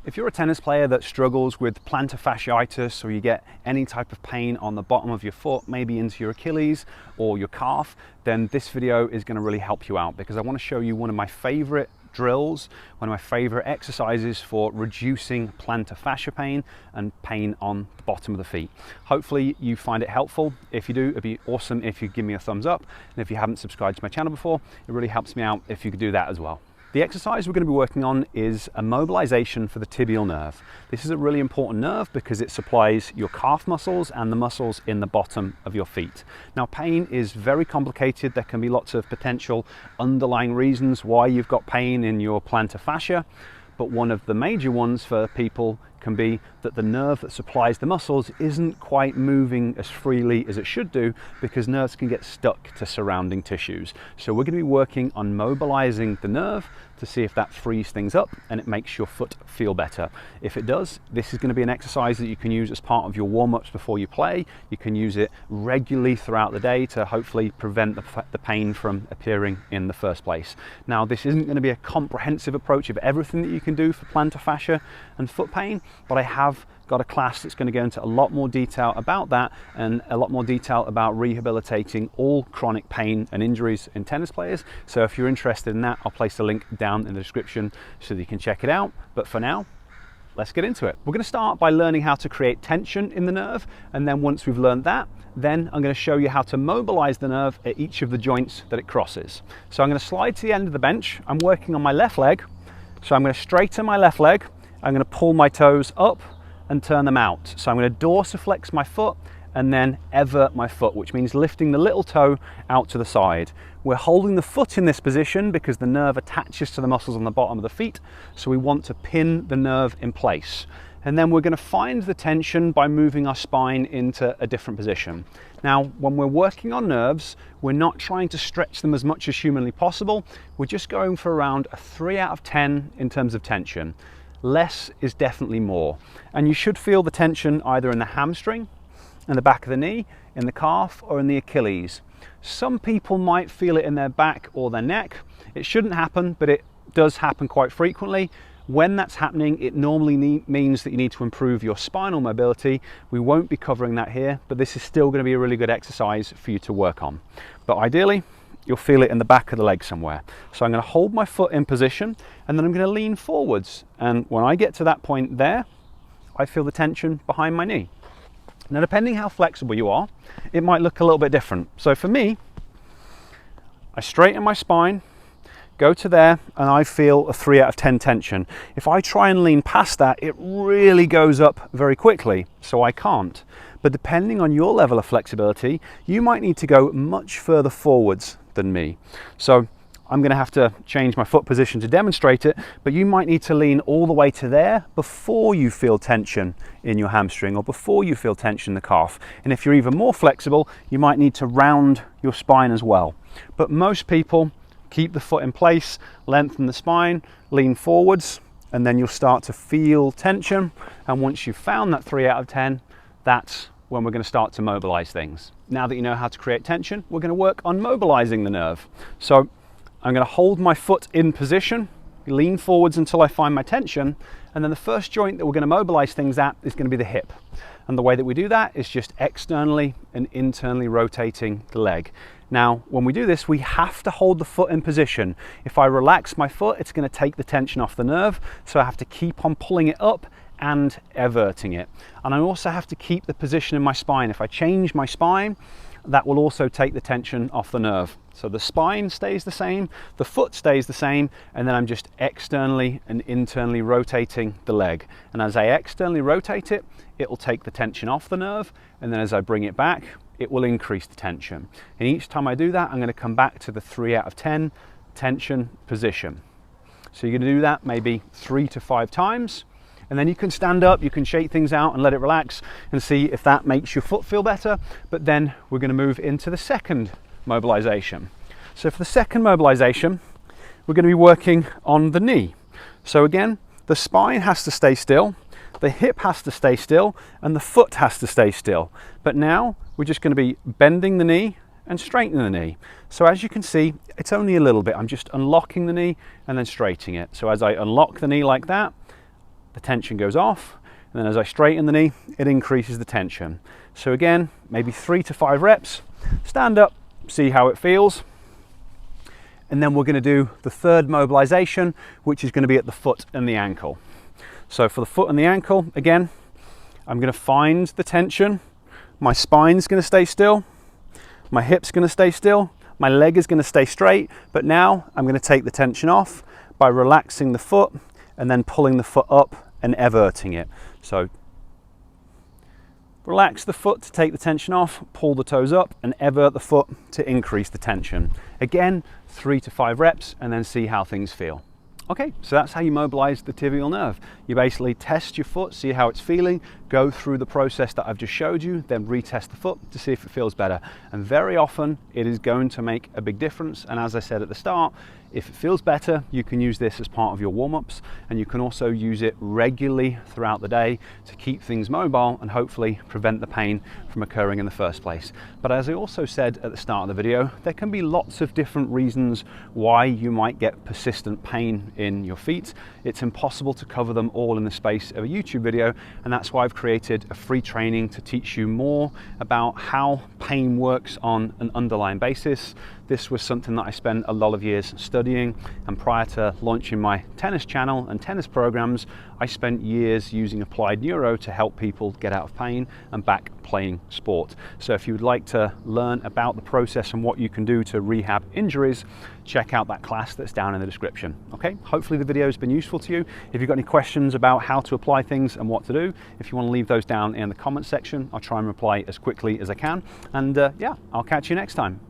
If you're a tennis player that struggles with plantar fasciitis, or you get any type of pain on the bottom of your foot, maybe into your Achilles or your calf, then this video is going to really help you out, because I want to show you one of my favorite drills, one of my favorite exercises for reducing plantar fascia pain and pain on the bottom of the feet. Hopefully you find it helpful. If you do, it'd be awesome if you give me a thumbs up. And if you haven't subscribed to my channel before, it really helps me out if you could do that as well. The exercise we're going to be working on is a mobilization for the tibial nerve. This is a really important nerve because it supplies your calf muscles and the muscles in the bottom of your feet. Now, pain is very complicated. There can be lots of potential underlying reasons why you've got pain in your plantar fascia, but one of the major ones for people can be that the nerve that supplies the muscles isn't quite moving as freely as it should do, because nerves can get stuck to surrounding tissues. So we're going to be working on mobilizing the nerve to see if that frees things up and it makes your foot feel better. If it does, this is going to be an exercise that you can use as part of your warm-ups before you play. You can use it regularly throughout the day to hopefully prevent the pain from appearing in the first place. Now, this isn't going to be a comprehensive approach of everything that you can do for plantar fascia and foot pain, but I have got a class that's going to go into a lot more detail about that, and a lot more detail about rehabilitating all chronic pain and injuries in tennis players. So if you're interested in that, I'll place a link down in the description so that you can check it out. But for now, let's get into it. We're going to start by learning how to create tension in the nerve, and then once we've learned that, then I'm going to show you how to mobilize the nerve at each of the joints that it crosses. So I'm going to slide to the end of the bench. I'm working on my left leg, so I'm going to straighten my left leg. I'm going to pull my toes up and turn them out. So I'm going to dorsiflex my foot and then evert my foot, which means lifting the little toe out to the side. We're holding the foot in this position because the nerve attaches to the muscles on the bottom of the feet, so we want to pin the nerve in place. And then we're going to find the tension by moving our spine into a different position. Now, when we're working on nerves, we're not trying to stretch them as much as humanly possible. We're just going for around a 3 out of 10 in terms of tension. Less is definitely more. And you should feel the tension either in the hamstring, in the back of the knee, in the calf, or in the Achilles. Some people might feel it in their back or their neck. It shouldn't happen, but it does happen quite frequently. When that's happening, it normally means that you need to improve your spinal mobility. We won't be covering that here, but this is still going to be a really good exercise for you to work on. But ideally, you'll feel it in the back of the leg somewhere. So I'm going to hold my foot in position, and then I'm going to lean forwards. And when I get to that point there, I feel the tension behind my knee. Now, depending how flexible you are, it might look a little bit different. So for me, I straighten my spine, go to there, and I feel a 3 out of 10 tension. If I try and lean past that, it really goes up very quickly, so I can't. But depending on your level of flexibility, you might need to go much further forwards than me. So I'm going to have to change my foot position to demonstrate it, but you might need to lean all the way to there before you feel tension in your hamstring or before you feel tension in the calf. And if you're even more flexible, you might need to round your spine as well. But most people keep the foot in place, lengthen the spine, lean forwards, and then you'll start to feel tension. And once you've found that 3 out of 10, that's when we're going to start to mobilize things. Now that you know how to create tension, we're going to work on mobilizing the nerve. So I'm going to hold my foot in position, lean forwards until I find my tension, and then the first joint that we're going to mobilize things at is going to be the hip. And the way that we do that is just externally and internally rotating the leg. Now, when we do this, we have to hold the foot in position. If I relax my foot, it's going to take the tension off the nerve, so I have to keep on pulling it up and everting it. And I also have to keep the position in my spine. If I change my spine, that will also take the tension off the nerve. So the spine stays the same, the foot stays the same, and then I'm just externally and internally rotating the leg. And as I externally rotate it, it will take the tension off the nerve, and then as I bring it back, it will increase the tension. And each time I do that, I'm going to come back to the 3 out of 10 tension position. So you're going to do that maybe 3 to 5 times. And then you can stand up, you can shake things out and let it relax and see if that makes your foot feel better. But then we're going to move into the second mobilization. So for the second mobilization, we're going to be working on the knee. So again, the spine has to stay still, the hip has to stay still, and the foot has to stay still. But now we're just going to be bending the knee and straightening the knee. So as you can see, it's only a little bit. I'm just unlocking the knee and then straightening it. So as I unlock the knee like that, the tension goes off, and then as I straighten the knee, it increases the tension. So again, maybe 3 to 5 reps, stand up, see how it feels. And then we're going to do the third mobilization, which is going to be at the foot and the ankle. So for the foot and the ankle, again, I'm going to find the tension. My spine's going to stay still. My hip's going to stay still. My leg is going to stay straight. But now I'm going to take the tension off by relaxing the foot and then pulling the foot up and everting it. So relax the foot to take the tension off, pull the toes up and evert the foot to increase the tension. Again, 3 to 5 reps and then see how things feel. Okay, so that's how you mobilize the tibial nerve. You basically test your foot, see how it's feeling, go through the process that I've just showed you, then retest the foot to see if it feels better. And very often it is going to make a big difference. And as I said at the start, if it feels better, you can use this as part of your warm-ups, and you can also use it regularly throughout the day to keep things mobile and hopefully prevent the pain from occurring in the first place. But as I also said at the start of the video, there can be lots of different reasons why you might get persistent pain in your feet. It's impossible to cover them all in the space of a YouTube video, and that's why I've created a free training to teach you more about how pain works on an underlying basis. This was something that I spent a lot of years studying, and prior to launching my tennis channel and tennis programs, I spent years using applied neuro to help people get out of pain and back playing sport. So if you would like to learn about the process and what you can do to rehab injuries, check out that class that's down in the description. Okay, hopefully the video has been useful to you. If you've got any questions about how to apply things and what to do, if you want to leave those down in the comment section, I'll try and reply as quickly as I can. And yeah, I'll catch you next time.